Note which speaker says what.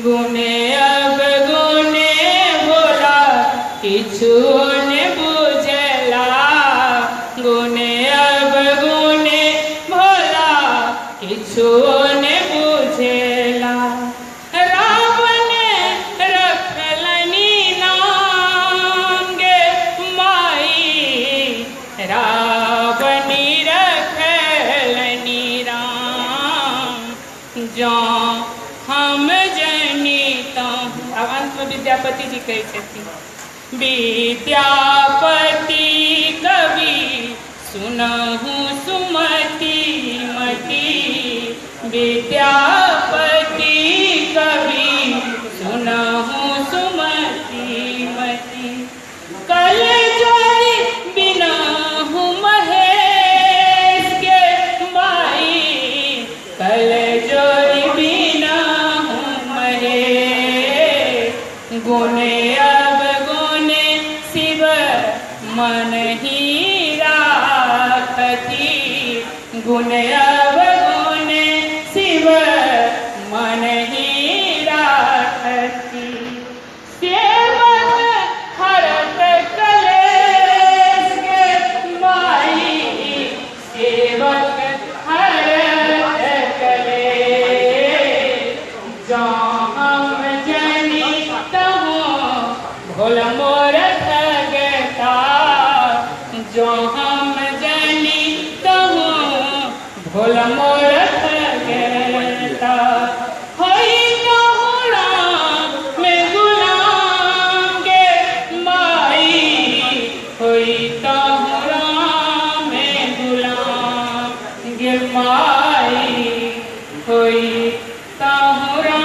Speaker 1: गुने अब गुने भोला किछु ने बुझला गुने अब गुने भोला किछु ने बुझला रावण रखलनी नाम गे माई रावणी रखलनी राम जो हम जनिता। अब अंत में विद्यापति जी कहे छथिन विद्यापति कवि सुनहु सुमति मति विद्यापति कवि सुनहु सुमति मति कल जोई बिनहु महेश के माई कल जोई बिनहु महेश गुने अब गुने शिव मन ही राखती गुने अब गुने शिव मन ही राखती सेवक हरत कलेश के माई सेवक हरत कलेश जो हम जनिता भोल मोर थगता जो हम जनिता भोल मोर थगता होई तोहरा में गुलाम गे माई होई तोहरा में गुलाम गे माई होई तोहरा